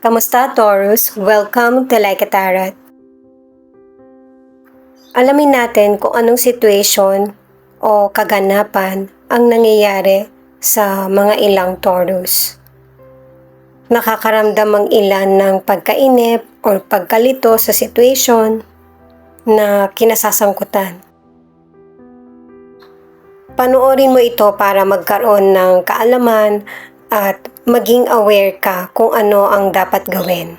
Kamusta, Taurus? Welcome to Like a Tarot. Alamin natin kung anong situation o kaganapan ang nangyayari sa mga ilang Taurus. Nakakaramdam ang ilan ng pagkainip o pagkalito sa situation na kinasasangkutan. Panoorin mo ito para magkaroon ng kaalaman at maging aware ka kung ano ang dapat gawin.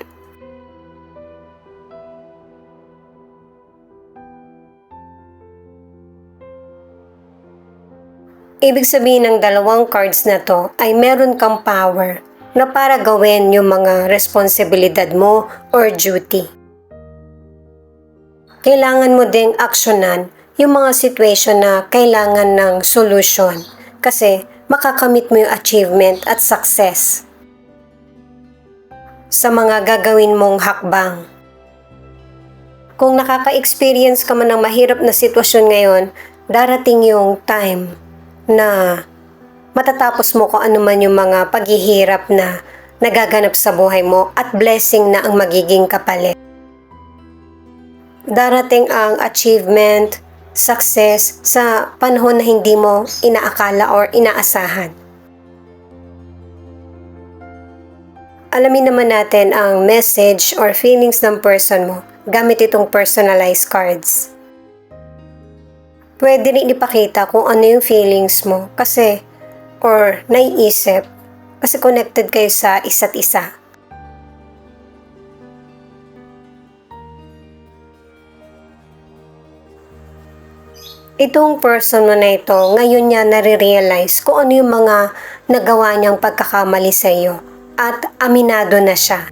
Ibig sabihin ng dalawang cards na to ay meron kang power na para gawin yung mga responsibilidad mo or duty. Kailangan mo ding aksyonan yung mga situation na kailangan ng solution kasi makakamit mo yung achievement at success sa mga gagawin mong hakbang. Kung nakaka-experience ka man ng mahirap na sitwasyon ngayon, darating yung time na matatapos mo kung ano man yung mga paghihirap na nagaganap sa buhay mo at blessing na ang magiging kapalit. Darating ang achievement, success sa panahon na hindi mo inaakala or inaasahan. Alamin naman natin ang message or feelings ng person mo gamit itong personalized cards. Pwede rin ipakita kung ano yung feelings mo kasi or naiisip kasi connected kayo sa isa't isa. Itong person mo na ito, ngayon niya nare-realize kung ano yung mga nagawa niyang pagkakamali sa iyo at aminado na siya.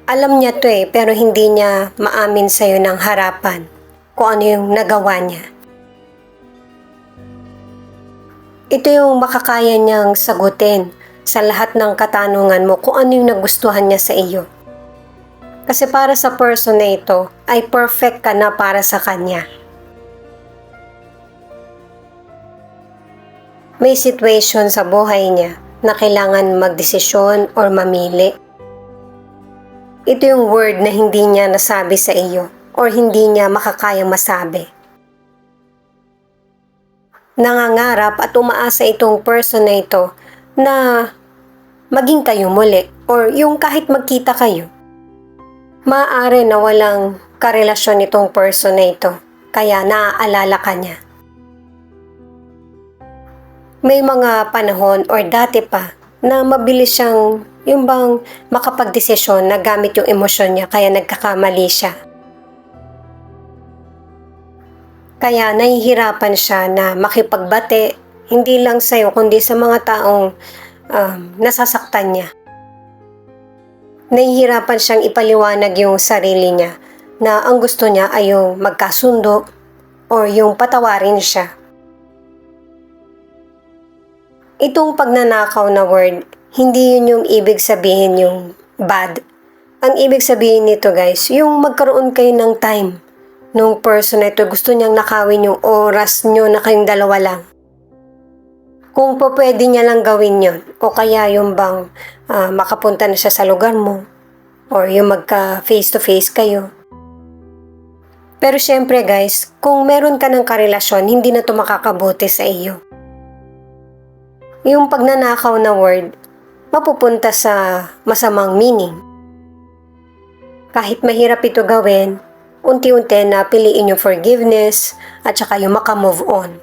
Alam niya to pero hindi niya maamin sa iyo ng harapan kung ano yung nagawa niya. Ito yung makakaya niyang sagutin sa lahat ng katanungan mo kung ano yung nagustuhan niya sa iyo. Kasi para sa person na ito ay perfect ka na para sa kanya. May situation sa buhay niya na kailangan magdesisyon or mamili. Ito yung word na hindi niya nasabi sa iyo or hindi niya makakayang masabi. Nangangarap at umaasa itong person na ito na maging kayo muli or yung kahit magkita kayo. Maaari na walang karelasyon itong person na ito kaya naaalala ka niya. May mga panahon or dati pa na mabilis siyang yung bang makapagdesisyon na gamit yung emosyon niya kaya nagkakamali siya. Kaya nahihirapan siya na makipagbate hindi lang sa'yo kundi sa mga taong nasasaktan niya. Nahihirapan siyang ipaliwanag yung sarili niya na ang gusto niya ay yung magkasundo or yung patawarin siya. Itong pagnanakaw na word, hindi yun yung ibig sabihin yung bad. Ang ibig sabihin nito guys, yung magkaroon kayo ng time nung person na ito, gusto niyang nakawin yung oras nyo na kayong dalawa lang. Kung po pwede niya lang gawin yon o kaya yung bang makapunta na siya sa lugar mo or yung magka face to face kayo. Pero syempre guys, kung meron ka ng karelasyon, hindi na to makakabuti sa iyo. Yung pagnanakaw na word, mapupunta sa masamang meaning. Kahit mahirap ito gawin, unti-unti na piliin yung forgiveness at saka yung makamove on.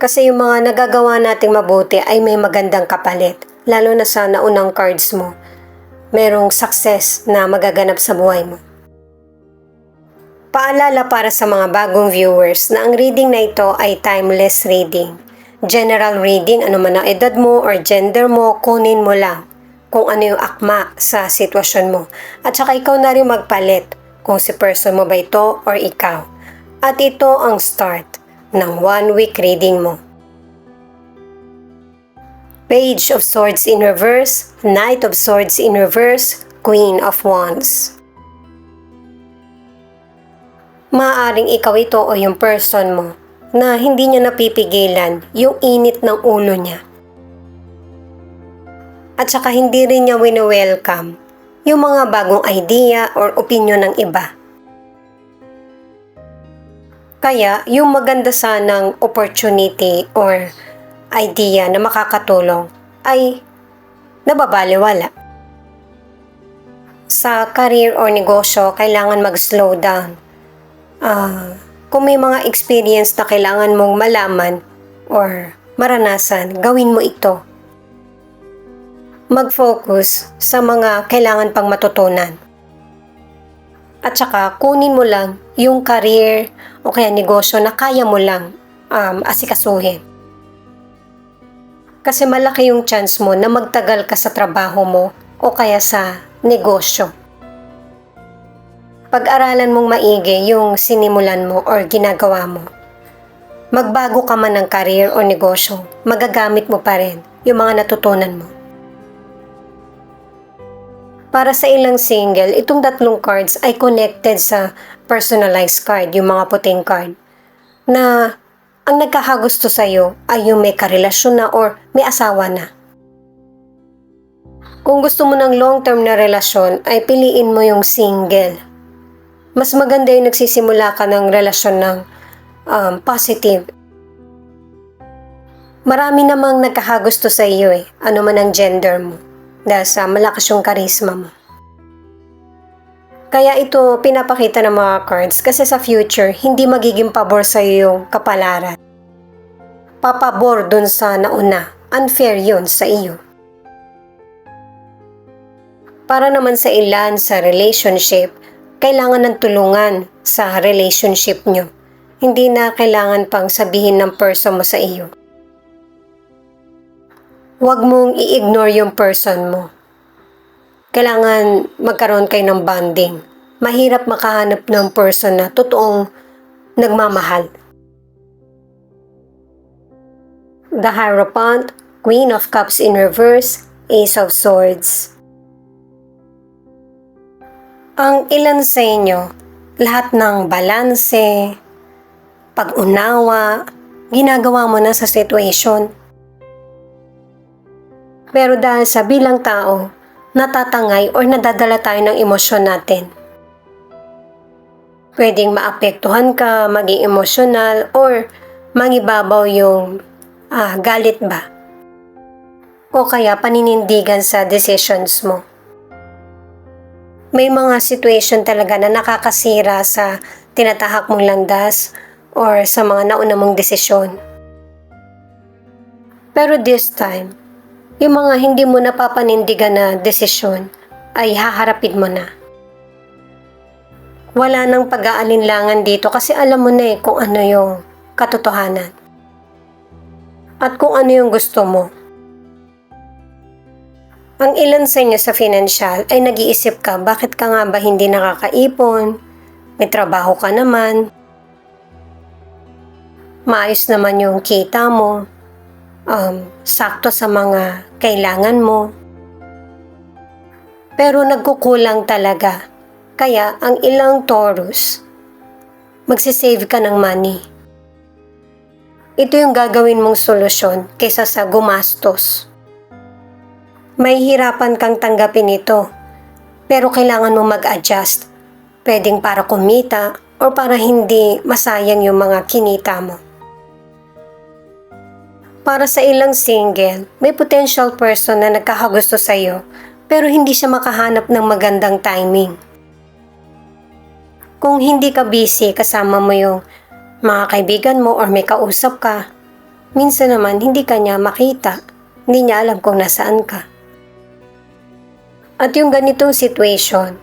Kasi yung mga nagagawa nating mabuti ay may magandang kapalit, lalo na sa naunang cards mo. Merong success na magaganap sa buhay mo. Paalala para sa mga bagong viewers na ang reading na ito ay timeless reading. General reading, ano man ang edad mo or gender mo, kunin mo lang kung ano yung akma sa sitwasyon mo. At saka ikaw na rin magpalit kung si person mo ba ito or ikaw. At ito ang start ng 1 week reading mo. Page of Swords in reverse, Knight of Swords in reverse, Queen of Wands. Maaaring ikaw ito o yung person mo na hindi niya napipigilan yung init ng ulo niya. At saka hindi rin niya wini-welcome yung mga bagong idea or opinion ng iba. Kaya yung maganda sanang opportunity or idea na makakatulong ay nababaliwala. Sa career or negosyo, kailangan mag-slow down. Kung may mga experience na kailangan mong malaman or maranasan, gawin mo ito. Mag-focus sa mga kailangan pang matutunan. At saka kunin mo lang yung career o kaya negosyo na kaya mo lang asikasuhin. Kasi malaki yung chance mo na magtagal ka sa trabaho mo o kaya sa negosyo. Pag-aralan mong maigi yung sinimulan mo or ginagawa mo. Magbago ka man ng career o negosyo, magagamit mo pa rin yung mga natutunan mo. Para sa ilang single, itong 3 cards ay connected sa personalized card, yung mga puting card, na ang nagkakagusto sa'yo ay yung may karelasyon na or may asawa na. Kung gusto mo ng long-term na relasyon, ay piliin mo yung single. Mas maganda yung nagsisimula ka ng relasyon ng positive. Marami namang nagkakagusto sa iyo ano man ang gender mo. Dahil sa malakas yung karisma mo. Kaya ito pinapakita ng mga cards kasi sa future, hindi magiging pabor sa iyo yung kapalaran. Papabor dun sa nauna, unfair yun sa iyo. Para naman sa ilan sa relationship, kailangan ng tulungan sa relationship nyo. Hindi na kailangan pang sabihin ng person mo sa iyo. Huwag mong i-ignore yung person mo. Kailangan magkaroon kayo ng bonding. Mahirap makahanap ng person na totoong nagmamahal. The Hierophant, Queen of Cups in reverse, Ace of Swords. Ang ilan sa inyo, lahat ng balanse, pag-unawa, ginagawa mo na sa situation. Pero dahil sa bilang tao, natatangay or nadadala tayo ng emosyon natin. Pwedeng maapektuhan ka, maging emosyonal, or mangibabaw yung galit ba? O kaya paninindigan sa decisions mo. May mga situation talaga na nakakasira sa tinatahak mong landas or sa mga nauna mong desisyon. Pero this time, yung mga hindi mo napapanindigan na desisyon ay haharapin mo na. Wala nang pag-aalinlangan dito kasi alam mo na kung ano yung katotohanan. At kung ano yung gusto mo. Ang ilan sa inyo sa financial ay nag-iisip ka, bakit ka nga ba hindi nakakaipon? May trabaho ka naman. Maayos naman yung kita mo. Sakto sa mga kailangan mo. Pero nagkukulang talaga. Kaya ang ilang Taurus, magsisave ka ng money. Ito yung gagawin mong solusyon kaysa sa gumastos. May hirapan kang tanggapin ito, pero kailangan mo mag-adjust. Pwedeng para kumita o para hindi masayang yung mga kinita mo. Para sa ilang single, may potential person na nagkakagusto sa iyo pero hindi siya makahanap ng magandang timing. Kung hindi ka busy, kasama mo yung mga kaibigan mo or may kausap ka, minsan naman hindi ka niya makita, hindi niya alam kung nasaan ka. At yung ganitong situation,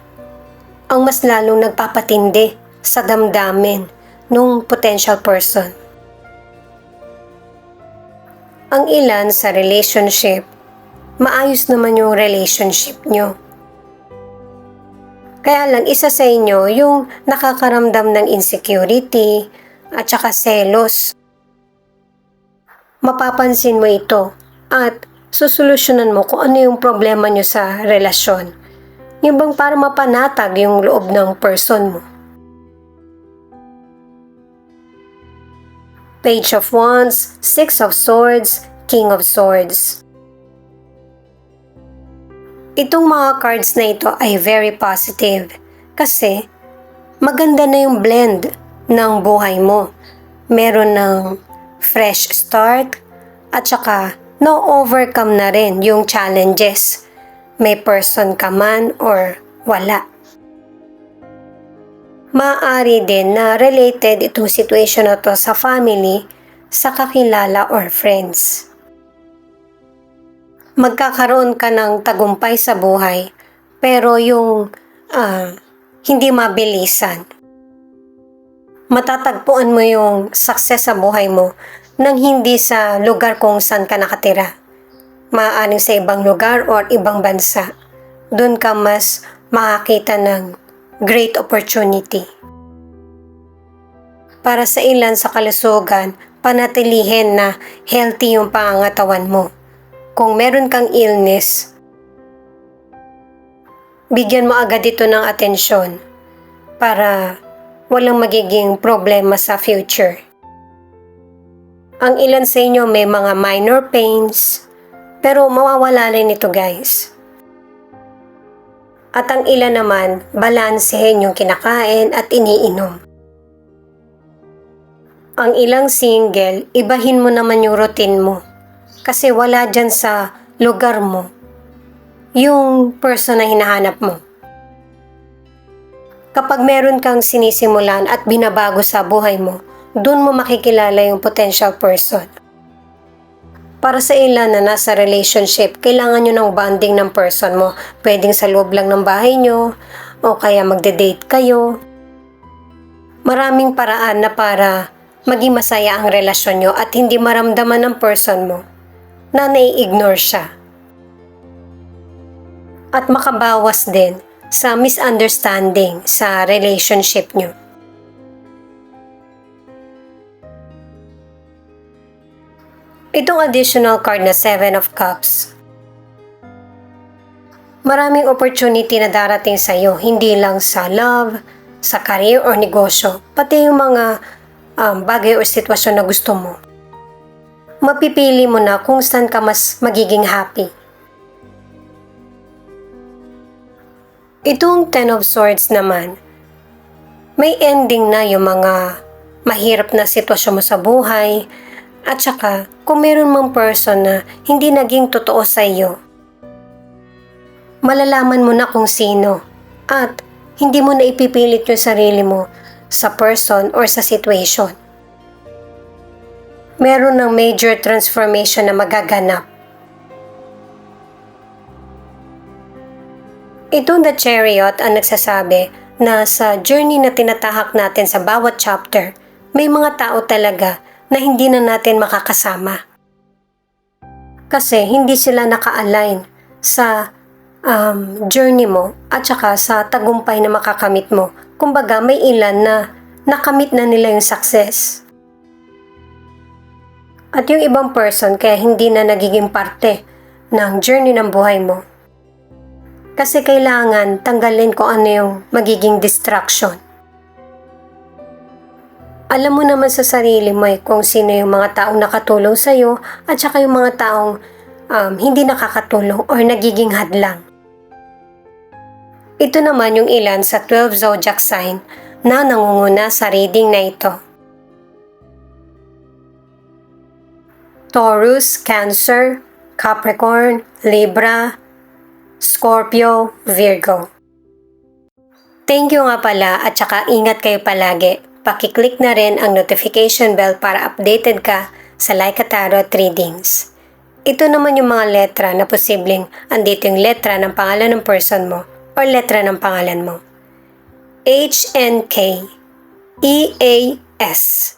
ang mas lalong nagpapatindi sa damdamin nung potential person. Ang ilan sa relationship, maayos naman yung relationship nyo. Kaya lang isa sa inyo yung nakakaramdam ng insecurity at saka selos. Mapapansin mo ito at susolusyonan mo kung ano yung problema nyo sa relasyon. Yung bang para mapanatag yung loob ng person mo. Page of Wands, Six of Swords, King of Swords. Itong mga cards na ito ay very positive kasi maganda na yung blend ng buhay mo. Meron ng fresh start at saka no-overcome na rin yung challenges. May person ka man or wala. Maaari din na related itong situation na to sa family, sa kakilala or friends. Magkakaroon ka ng tagumpay sa buhay pero yung hindi mabilisan. Matatagpuan mo yung success sa buhay mo nang hindi sa lugar kung saan ka nakatira. Maaaring sa ibang lugar or ibang bansa. Doon ka mas makakita ng great opportunity. Para sa ilan sa kalusugan, panatilihin na healthy yung pangangatawan mo. Kung meron kang illness, bigyan mo agad ito ng atensyon para walang magiging problema sa future. Ang ilan sa inyo may mga minor pains, pero mawawala rin ito guys. At ang ilan naman, balansehin yung kinakain at iniinom. Ang ilang single, ibahin mo naman yung routine mo. Kasi wala dyan sa lugar mo yung person na hinahanap mo. Kapag meron kang sinisimulan at binabago sa buhay mo, doon mo makikilala yung potential person. Para sa ilan na nasa relationship, kailangan nyo ng bonding ng person mo. Pwedeng sa loob lang ng bahay nyo, o kaya magde-date kayo. Maraming paraan na para maging masaya ang relasyon nyo at hindi maramdaman ng person mo na nai-ignore siya. At makabawas din sa misunderstanding sa relationship nyo. Itong additional card na 7 of Cups. Maraming opportunity na darating sa iyo, hindi lang sa love, sa career or negosyo, pati yung mga bagay o sitwasyon na gusto mo. Mapipili mo na kung saan ka mas magiging happy. Itong 10 of Swords naman, may ending na yung mga mahirap na sitwasyon mo sa buhay, at saka kung meron mang person na hindi naging totoo sa iyo, malalaman mo na kung sino at hindi mo na ipipilit yung sarili mo sa person or sa situation. Meron ng major transformation na magaganap. Itong The Chariot ang nagsasabi na sa journey na tinatahak natin sa bawat chapter, may mga tao talaga na hindi na natin makakasama. Kasi hindi sila naka-align sa journey mo at saka sa tagumpay na makakamit mo. Kumbaga may ilan na nakamit na nila yung success. At yung ibang person kaya hindi na nagiging parte ng journey ng buhay mo. Kasi kailangan tanggalin ko ano yung magiging distraction. Alam mo naman sa sarili mo kung sino yung mga taong nakatulong sa'yo at saka yung mga taong hindi nakakatulong or nagiging hadlang. Ito naman yung ilan sa 12 zodiac sign na nangunguna sa reading na ito. Taurus, Cancer, Capricorn, Libra, Scorpio, Virgo. Thank you nga pala at saka ingat kayo palagi. Paki-click na rin ang notification bell para updated ka sa Laika Tarot readings. Ito naman yung mga letra na posibleng andito yung letra ng pangalan ng person mo or letra ng pangalan mo. H, N, K, E, A, S.